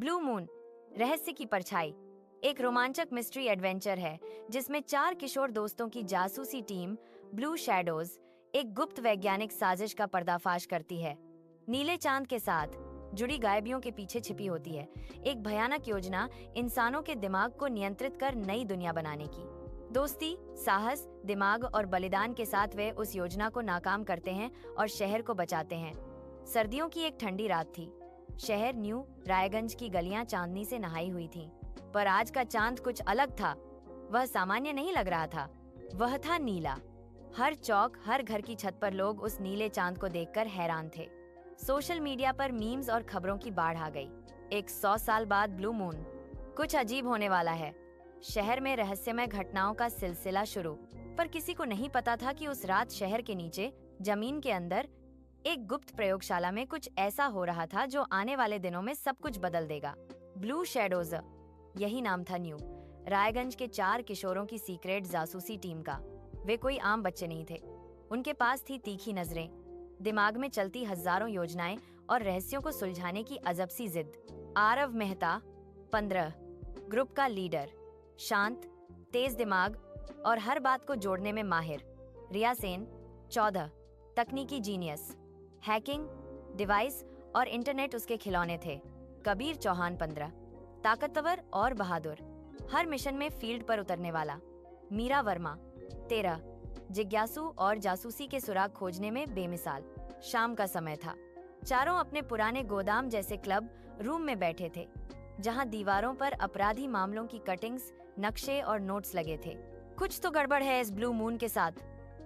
Blue moon, रहस्य की परछाई, एक रोमांचक मिस्ट्री एडवेंचर है जिसमें 4 किशोर दोस्तों की जासूसी टीम ब्लू शैडोज एक गुप्त वैज्ञानिक साजिश का पर्दाफाश करती है। नीले चांद के साथ जुड़ी गायबियों के पीछे छिपी होती है एक भयानक योजना इंसानों के दिमाग को नियंत्रित कर नई दुनिया बनाने की। दोस्ती, साहस, दिमाग और बलिदान के साथ वे उस योजना को नाकाम करते हैं और शहर को बचाते हैं। सर्दियों की एक ठंडी रात थी। शहर न्यू रायगंज की गलियां चांदनी से नहाई हुई थीं। पर आज का चांद कुछ अलग था। वह सामान्य नहीं लग रहा था, वह था नीला। हर चौक, हर घर की छत पर लोग उस नीले चांद को देखकर हैरान थे। सोशल मीडिया पर मीम्स और खबरों की बाढ़ आ गई। 100 साल बाद ब्लू मून, कुछ अजीब होने वाला है। शहर में रहस्यमय घटनाओं का सिलसिला शुरू। पर किसी को नहीं पता था कि उस रात शहर के नीचे, जमीन के अंदर, एक गुप्त प्रयोगशाला में कुछ ऐसा हो रहा था जो आने वाले दिनों में सब कुछ बदल देगा। ब्लू शैडोज, यही नाम था न्यू रायगंज के 4 किशोरों की सीक्रेट जासूसी टीम का। वे कोई आम बच्चे नहीं थे। उनके पास थी तीखी नजरें, दिमाग में चलती हजारों योजनाएं और रहस्यों को सुलझाने की अजब सी जिद। आरव मेहता 15, ग्रुप का लीडर, शांत, तेज दिमाग और हर बात को जोड़ने में माहिर। रिया सेन 14, तकनीकी जीनियस, हैकिंग, डिवाइस और इंटरनेट उसके खिलौने थे। कबीर चौहान 15, ताकतवर और बहादुर, हर मिशन में फील्ड पर उतरने वाला। मीरा वर्मा 13, जिज्ञासु और जासूसी के सुराग खोजने में बेमिसाल। शाम का समय था। चारों अपने पुराने गोदाम जैसे क्लब रूम में बैठे थे, जहां दीवारों पर अपराधी मामलों की कटिंग्स, नक्शे और नोट्स लगे थे। कुछ तो गड़बड़ है इस ब्लू मून के साथ,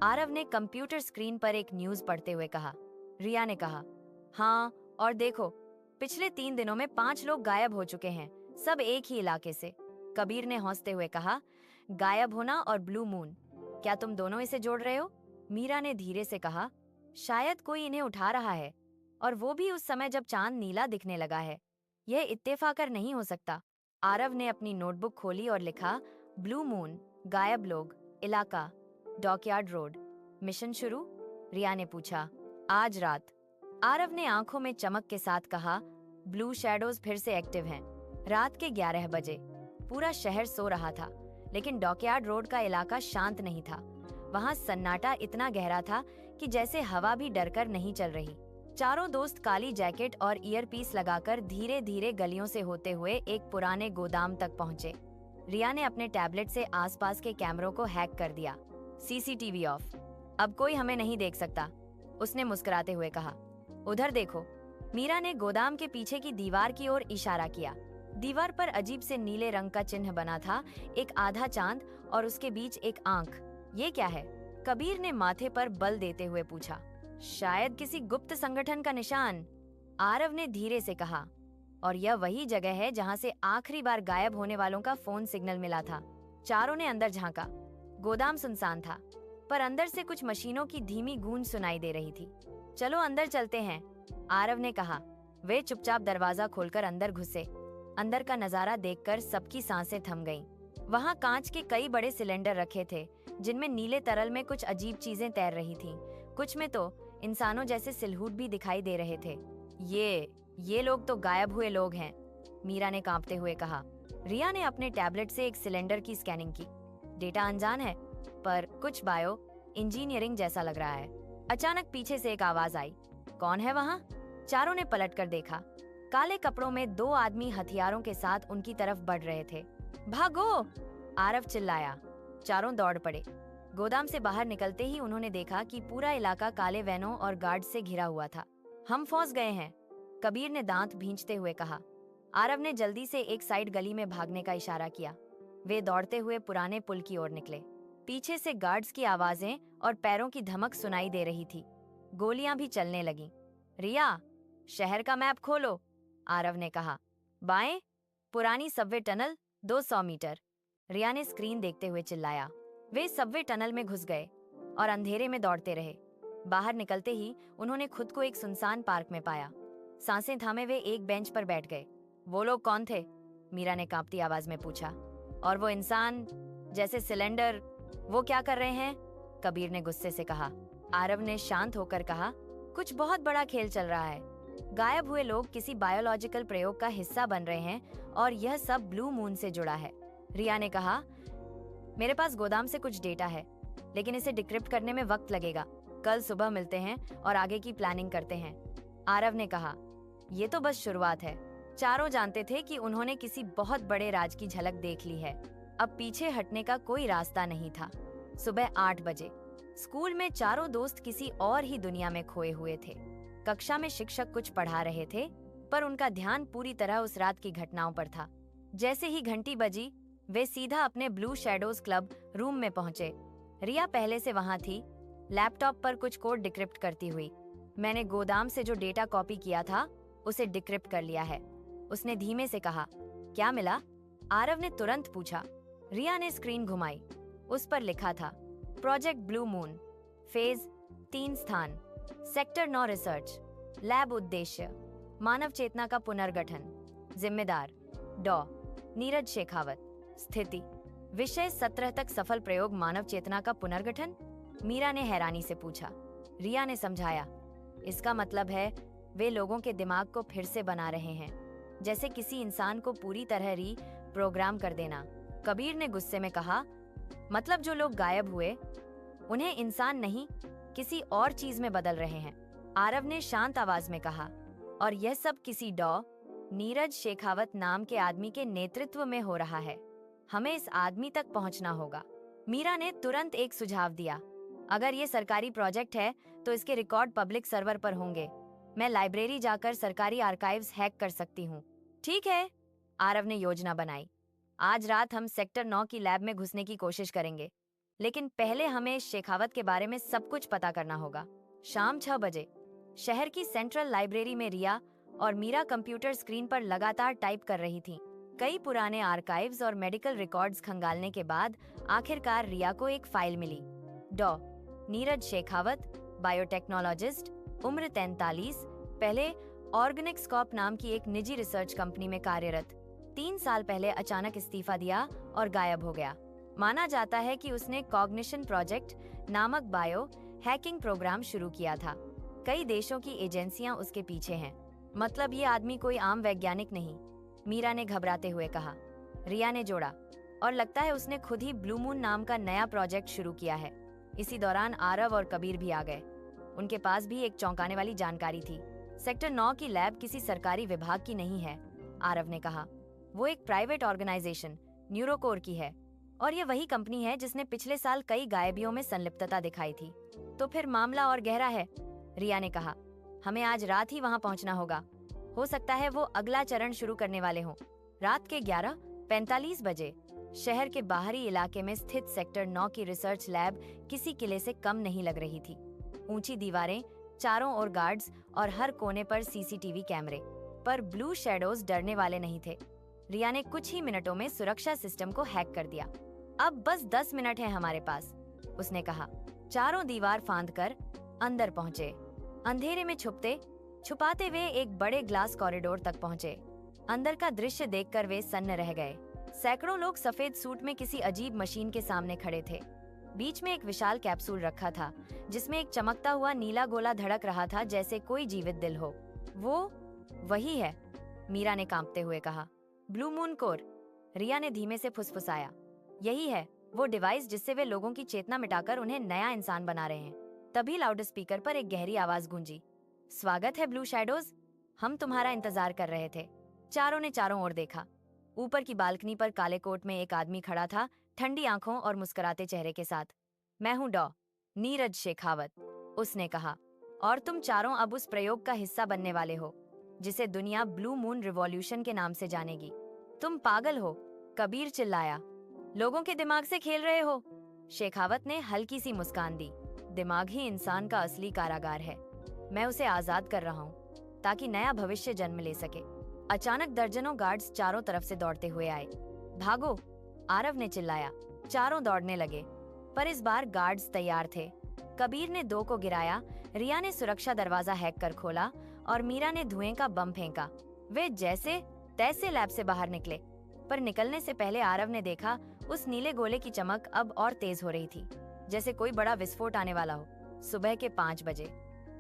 आरव ने कंप्यूटर स्क्रीन पर एक न्यूज पढ़ते हुए कहा। रिया ने कहा, हाँ, और देखो, पिछले 3 दिनों में 5 लोग गायब हो चुके हैं, सब एक ही इलाके से। कबीर ने हंसते हुए कहा, गायब होना और ब्लू मून, क्या तुम दोनों इसे जोड़ रहे हो? मीरा ने धीरे से कहा, शायद कोई इन्हें उठा रहा है, और वो भी उस समय जब चांद नीला दिखने लगा है। यह इत्तेफाकर नहीं हो सकता। आरव ने अपनी नोटबुक खोली और लिखा, ब्लू मून, गायब लोग, इलाका डॉकयार्ड रोड। मिशन शुरू? रिया ने पूछा। आज रात, आरव ने आंखों में चमक के साथ कहा। ब्लू शैडोज फिर से एक्टिव हैं। रात के 11 बजे पूरा शहर सो रहा था, लेकिन डॉकयार्ड रोड का इलाका शांत नहीं था। वहां सन्नाटा इतना गहरा था कि जैसे हवा भी डरकर नहीं चल रही। चारों दोस्त काली जैकेट और ईयरपीस लगाकर धीरे धीरे गलियों से होते हुए एक पुराने गोदाम तक पहुंचे। रिया ने अपने टैबलेट से आसपास के कैमरों को हैक कर दिया। सीसीटीवी ऑफ, अब कोई हमें नहीं देख सकता, उसने मुस्कुराते हुए कहा। उधर देखो, मीरा ने गोदाम के पीछे की दीवार की ओर इशारा किया। दीवार पर अजीब से नीले रंग का चिन्ह बना था, एक आधा चांद और उसके बीच एक आंख। ये क्या है? कबीर ने माथे पर बल देते हुए पूछा। शायद किसी गुप्त संगठन का निशान, आरव ने धीरे से कहा। और यह वही जगह है जहां से आखिरी बार गायब होने वालों का फोन सिग्नल मिला था। चारों ने अंदर झांका। गोदाम सुनसान था, पर अंदर से कुछ मशीनों की धीमी गूंज सुनाई दे रही थी। चलो अंदर चलते हैं, आरव ने कहा। वे चुपचाप दरवाजा खोलकर अंदर घुसे। अंदर का नजारा देखकर सबकी सांसें थम गईं। वहां कांच के कई बड़े सिलेंडर रखे थे, जिनमें नीले तरल में कुछ अजीब चीजें तैर रही थीं। कुछ में तो इंसानों जैसे सिलहूट भी दिखाई दे रहे थे। ये लोग तो गायब हुए लोग हैं, मीरा ने कांपते हुए कहा। रिया ने अपने टैबलेट से एक सिलेंडर की स्कैनिंग की। डेटा अनजान है, पर कुछ बायो इंजीनियरिंग जैसा लग रहा है। अचानक पीछे से एक आवाज आई। कौन है वहाँ? चारों ने पलटकर देखा। काले कपड़ों में 2 आदमी हथियारों के साथ उनकी तरफ बढ़ रहे थे। भागो! आरव चिल्लाया। चारों दौड़ पड़े। गोदाम से बाहर निकलते ही उन्होंने देखा कि पूरा इलाका काले वैनों और गार्ड से घिरा हुआ था। हम फंस गए हैं, कबीर ने दांत भींचते हुए कहा। आरव ने जल्दी से एक साइड गली में भागने का इशारा किया। वे दौड़ते हुए पुराने पुल की ओर निकले। पीछे से गार्ड्स की आवाजें और पैरों की धमक सुनाई दे रही थी। गोलियां भी चलने लगीं। रिया, शहर का मैप खोलो, आरव ने कहा। बाएं, पुरानी सबवे टनल 200 मीटर, रिया ने स्क्रीन देखते हुए चिल्लाया। वे सबवे टनल में घुस गए और अंधेरे में दौड़ते रहे। बाहर निकलते ही उन्होंने खुद को एक सुनसान पार्क में पाया। सांसें थामे वे एक बेंच पर बैठ गए। वो लोग कौन थे? मीरा ने कांपती आवाज में पूछा। और वो इंसान जैसे सिलेंडर, वो क्या कर रहे हैं? कबीर ने गुस्से से कहा। आरव ने शांत होकर कहा, कुछ बहुत बड़ा खेल चल रहा है। गायब हुए लोग किसी बायोलॉजिकल प्रयोग का हिस्सा बन रहे हैं और यह सब ब्लू मून से जुड़ा है। रिया ने कहा, मेरे पास गोदाम से कुछ डेटा है, लेकिन इसे डिक्रिप्ट करने में वक्त लगेगा। कल सुबह मिलते हैं और आगे की प्लानिंग करते हैं। आरव ने कहा, ये तो बस शुरुआत है। चारों जानते थे कि उन्होंने किसी बहुत बड़े राज की झलक देख ली है। अब पीछे हटने का कोई रास्ता नहीं था। सुबह 8 बजे स्कूल में चारों दोस्त किसी और ही दुनिया में खोए हुए थे। कक्षा में शिक्षक कुछ पढ़ा रहे थे, पर उनका ध्यान पूरी तरह उस रात की घटनाओं पर था। जैसे ही घंटी बजी, वे सीधा अपने ब्लू शैडोज क्लब रूम में पहुंचे। रिया पहले से वहां थी, लैपटॉप पर कुछ कोड डिक्रिप्ट करती हुई। मैंने गोदाम से जो डेटा कॉपी किया था, उसे डिक्रिप्ट कर लिया है, उसने धीमे से कहा। क्या मिला? आरव ने तुरंत पूछा। रिया ने स्क्रीन घुमाई। उस पर लिखा था, प्रोजेक्ट ब्लू मून, फेज 3 स्थान, सेक्टर 9 रिसर्च लैब, उद्देश्य मानव चेतना का पुनर्गठन, जिम्मेदार डॉ नीरज शेखावत, स्थिति विषय 17 तक सफल प्रयोग मानव चेतना का पुनर्गठन। मीरा ने हैरानी से पूछा। रिया ने समझाया, इसका मतलब है वे लोगों के दिमाग को फिर से बना रहे हैं, जैसे किसी इंसान को पूरी तरह प्रोग्राम कर देना। कबीर ने गुस्से में कहा, मतलब जो लोग गायब हुए उन्हें इंसान नहीं किसी और चीज में बदल रहे हैं। आरव ने शांत आवाज में कहा, और यह सब किसी डॉ नीरज शेखावत नाम के आदमी के नेतृत्व में हो रहा है। हमें इस आदमी तक पहुंचना होगा। मीरा ने तुरंत एक सुझाव दिया, अगर ये सरकारी प्रोजेक्ट है तो इसके रिकॉर्ड पब्लिक सर्वर पर होंगे। मैं लाइब्रेरी जाकर सरकारी आर्काइव्स हैक कर सकती हूँ। ठीक है, आरव ने योजना बनाई। आज रात हम सेक्टर 9 की लैब में घुसने की कोशिश करेंगे, लेकिन पहले हमें इस शेखावत के बारे में सब कुछ पता करना होगा। शाम 6 बजे शहर की सेंट्रल लाइब्रेरी में रिया और मीरा कंप्यूटर स्क्रीन पर लगातार टाइप कर रही थीं। कई पुराने आर्काइव्स और मेडिकल रिकॉर्ड्स खंगालने के बाद आखिरकार रिया को एक फाइल मिली। डॉ नीरज शेखावत, बायोटेक्नोलॉजिस्ट, उम्र 43, पहले ऑर्गेनिक्सकॉप नाम की एक निजी रिसर्च कंपनी में कार्यरत। 3 साल पहले अचानक इस्तीफा दिया और गायब हो गया। माना जाता है कि उसने कॉग्निशन प्रोजेक्ट नामक बायो हैकिंग प्रोग्राम शुरू किया था। कई देशों की एजेंसियां उसके पीछे हैं। मतलब ये आदमी कोई आम वैज्ञानिक नहीं, मीरा ने घबराते हुए कहा। रिया ने जोड़ा, और लगता है उसने खुद ही ब्लू मून नाम का नया प्रोजेक्ट शुरू किया है। इसी दौरान आरव और कबीर भी आ गए। उनके पास भी एक चौंकाने वाली जानकारी थी। सेक्टर 9 की लैब किसी सरकारी विभाग की नहीं है, आरव ने कहा। वो एक प्राइवेट ऑर्गेनाइजेशन न्यूरोकोर की है, और ये वही कंपनी है जिसने पिछले साल कई गायबियों में संलिप्तता दिखाई थी। तो फिर मामला और गहरा है, रिया ने कहा। हमें आज रात ही वहां पहुंचना होगा। हो सकता है वो अगला चरण शुरू करने वाले हों। रात के 11:45 बजे शहर के बाहरी इलाके में स्थित सेक्टर 9 की रिसर्च लैब किसी किले से कम नहीं लग रही थी। ऊंची दीवारें, चारों ओर गार्ड्स और हर कोने पर सीसीटीवी कैमरे, पर ब्लू शैडोज डरने वाले नहीं थे। रिया ने कुछ ही मिनटों में सुरक्षा सिस्टम को हैक कर दिया। अब बस 10 मिनट है हमारे पास, उसने कहा। चारों दीवार फांदकर अंदर पहुंचे। अंधेरे में छुपाते हुए एक बड़े ग्लास कॉरिडोर तक पहुंचे। अंदर का दृश्य देखकर वे सन्न रह गए। सैकड़ों लोग सफेद सूट में किसी अजीब मशीन के सामने खड़े थे। बीच में एक विशाल कैप्सूल रखा था, जिसमें एक चमकता हुआ नीला गोला धड़क रहा था, जैसे कोई जीवित दिल हो। वो वही है, मीरा ने कांपते हुए कहा। ब्लू मून कोर, रिया ने धीमे से फुसफुसाया। यही है वो डिवाइस जिससे वे लोगों की चेतना मिटाकर उन्हें नया इंसान बना रहे हैं। तभी लाउड स्पीकर पर एक गहरी आवाज गूंजी, स्वागत है ब्लू शैडोज, हम तुम्हारा इंतजार कर रहे थे। चारों ने चारों ओर देखा। ऊपर की बालकनी पर काले कोट में एक आदमी खड़ा था, ठंडी आंखों और मुस्कुराते चेहरे के साथ। मैं हूँ डॉ नीरज शेखावत, उसने कहा, और तुम चारों अब उस प्रयोग का हिस्सा बनने वाले हो जिसे दुनिया ब्लू मून रिवॉल्यूशन के नाम से जानेगी। तुम पागल हो, कबीर चिल्लाया। लोगों के दिमाग से खेल रहे हो? शेखावत ने हल्की सी मुस्कान दी। दिमाग ही इंसान का असली कारागार है। मैं उसे आजाद कर रहा हूँ ताकि नया भविष्य जन्म ले सके। अचानक दर्जनों गार्ड्स चारों तरफ से दौड़ते हुए आए। भागो, आरव ने चिल्लाया। चारों दौड़ने लगे, पर इस बार गार्ड्स तैयार थे। कबीर ने 2 को गिराया, रिया ने सुरक्षा दरवाजा हैक कर खोला और मीरा ने धुएं का बम फेंका। वे जैसे तैसे लैब से बाहर निकले, पर निकलने से पहले आरव ने देखा उस नीले गोले की चमक अब और तेज हो रही थी, जैसे कोई बड़ा विस्फोट आने वाला हो। सुबह के 5 बजे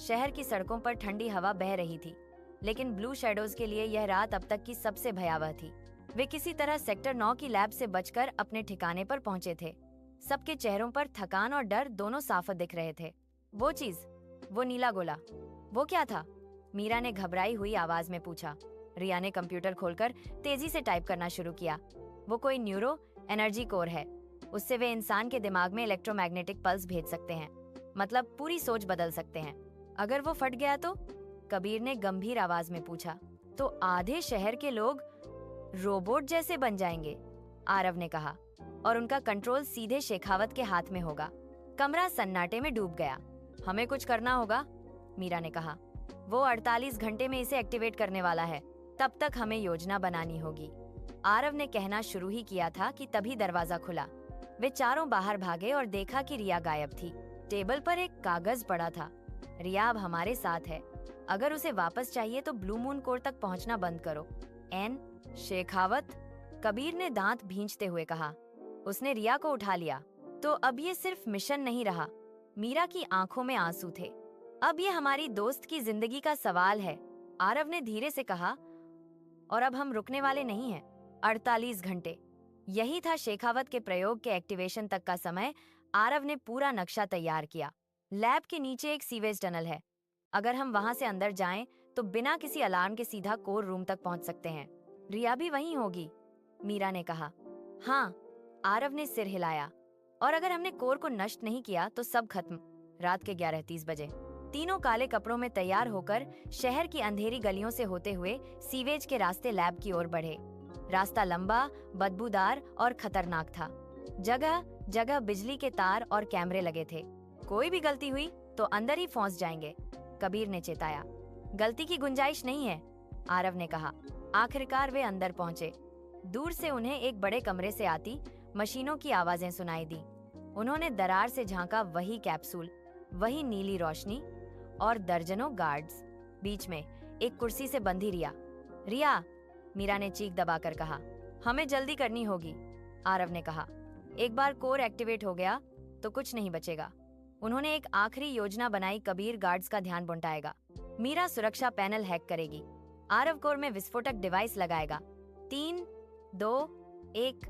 शहर की सड़कों पर ठंडी हवा बह रही थी। लेकिन ब्लू शैडोज के लिए यह रात अब तक की सबसे भयावह थी। वे किसी तरह सेक्टर 9 की लैब से बचकर अपने ठिकाने पर पहुंचे थे। सबके चेहरों पर थकान और डर दोनों साफ दिख रहे थे। वो चीज, वो नीला गोला, वो क्या था? मीरा ने घबराई हुई आवाज में पूछा। रिया ने कंप्यूटर खोलकर तेजी से टाइप करना शुरू किया। वो कोई न्यूरो एनर्जी कोर है। उससे वे इंसान के दिमाग में इलेक्ट्रोमैग्नेटिक पल्स भेज सकते हैं, मतलब पूरी सोच बदल सकते हैं। अगर वो फट गया तो? कबीर ने गंभीर आवाज में पूछा। तो आधे शहर के लोग रोबोट जैसे बन जाएंगे, आरव ने कहा, और उनका कंट्रोल सीधे शेखावत के हाथ में होगा। कमरा सन्नाटे में डूब गया। हमें कुछ करना होगा, मीरा ने कहा। वो 48 घंटे में इसे एक्टिवेट करने वाला है, तब तक हमें योजना बनानी होगी। आरव ने कहना शुरू ही किया था कि तभी दरवाजा खुला। वे चारों बाहर भागे और देखा कि रिया गायब थी। टेबल पर एक कागज पड़ा था। रिया अब हमारे साथ है। अगर उसे वापस चाहिए तो ब्लू मून कोर तक पहुंचना बंद करो। एन शेखावत, कबीर ने दांत भींचते हुए कहा। उसने रिया को उठा लिया। तो अब ये सिर्फ मिशन नहीं रहा। मीरा की आंखों में आंसू थे। अब ये हमारी दोस्त की जिंदगी का सवाल है, आरव ने धीरे से कहा। और अब हम रुकने वाले नहीं हैं। 48 घंटे, यही था शेखावत के प्रयोग के एक्टिवेशन तक का समय। आरव ने पूरा नक्शा तैयार किया। लैब के नीचे एक सीवेज टनल है। अगर हम वहां से अंदर जाएं तो बिना किसी अलार्म के सीधा कोर रूम तक पहुंच सकते हैं। रिया भी वहीं होगी, मीरा ने कहा। हाँ, आरव ने सिर हिलाया। और अगर हमने कोर को नष्ट नहीं किया तो सब खत्म। रात के 11:30 बजे तीनों काले कपड़ों में तैयार होकर शहर की अंधेरी गलियों से होते हुए सीवेज के रास्ते लैब की ओर बढ़े। रास्ता लंबा, बदबूदार और खतरनाक था। जगह जगह बिजली के तार और कैमरे लगे थे। कोई भी गलती हुई तो अंदर ही फंस जाएंगे, कबीर ने चेताया। गलती की गुंजाइश नहीं है, आरव ने कहा। आखिरकार वे अंदर पहुंचे। दूर से उन्हें एक बड़े कमरे से आती मशीनों की आवाजें सुनाई दी। उन्होंने दरार से झांका। वही कैप्सूल, वही नीली रोशनी और दर्जनों गार्ड्स। बीच में एक कुर्सी से बंधी रिया। रिया, मीरा ने चीख दबाकर कहा। हमें जल्दी करनी होगी, आरव ने कहा। एक बार कोर एक्टिवेट हो गया तो कुछ नहीं बचेगा। उन्होंने एक आखिरी योजना बनाई। कबीर गार्ड्स का ध्यान बंटाएगा, मीरा सुरक्षा पैनल हैक करेगी, आरव कोर में विस्फोटक डिवाइस लगाएगा। 3, 2, 1,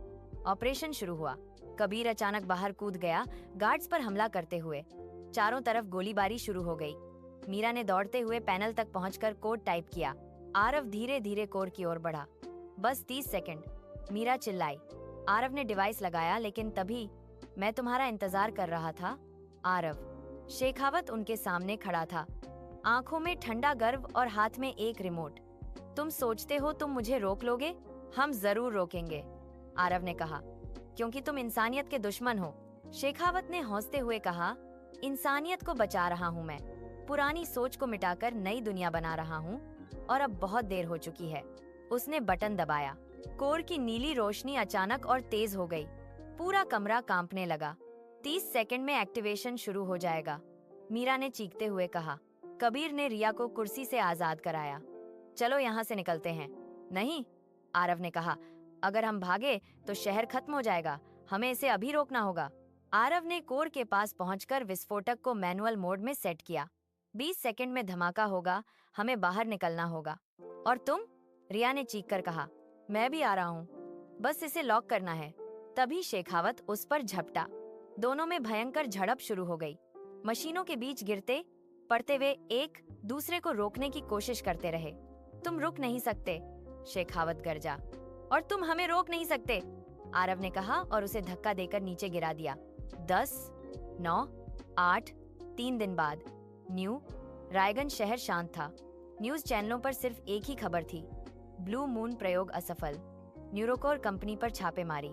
ऑपरेशन शुरू हुआ। कबीर अचानक बाहर कूद गया, गार्ड्स पर हमला करते हुए। चारों तरफ गोलीबारी शुरू हो गई। मीरा ने दौड़ते हुए पैनल तक पहुंचकर कोड टाइप किया। आरव धीरे धीरे कोर की ओर बढ़ा। बस 30 सेकंड, मीरा चिल्लाई। आरव ने डिवाइस लगाया, लेकिन तभी मैं तुम्हारा इंतजार कर रहा था, आरव। शेखावत उनके सामने खड़ा था, आंखों में ठंडा गर्व और हाथ में एक रिमोट। तुम सोचते हो तुम मुझे रोक लोगे? हम जरूर रोकेंगे, आरव ने कहा, क्योंकि तुम इंसानियत के दुश्मन हो। शेखावत ने हंसते हुए कहा, इंसानियत को बचा रहा हूँ मैं। पुरानी सोच को मिटाकर नई दुनिया बना रहा हूँ, और अब बहुत देर हो चुकी है। उसने बटन दबाया। कोर की नीली रोशनी अचानक और तेज हो गई। पूरा कमरा कांपने लगा। 30 सेकंड में एक्टिवेशन शुरू हो जाएगा, मीरा ने चीखते हुए कहा। कबीर ने रिया को कुर्सी से आजाद कराया। चलो यहाँ से निकलते हैं। नहीं, आरव ने कहा, अगर हम भागे तो शहर खत्म हो जाएगा। हमें इसे अभी रोकना होगा। आरव ने कोर के पास पहुंचकर विस्फोटक को मैनुअल मोड में सेट किया। 20 सेकंड में धमाका होगा, हमें बाहर निकलना होगा। और तुम? रिया ने चीखकर कहा। मैं भी आ रहा हूँ, बस इसे लॉक करना है। तभी शेखावत उस पर झपटा। दोनों में भयंकर झड़प शुरू हो गई। मशीनों के बीच गिरते पड़ते वे एक दूसरे को रोकने की कोशिश करते रहे। तुम रुक नहीं सकते, शेखावत गरजा। और तुम हमें रोक नहीं सकते, आरव ने कहा और उसे धक्का देकर नीचे गिरा दिया। 10, 9, 8, 3 दिन बाद न्यू रायगंज शहर शांत था। न्यूज चैनलों पर सिर्फ एक ही खबर थी, ब्लू मून प्रयोग असफल, न्यूरोकोर कंपनी पर छापेमारी।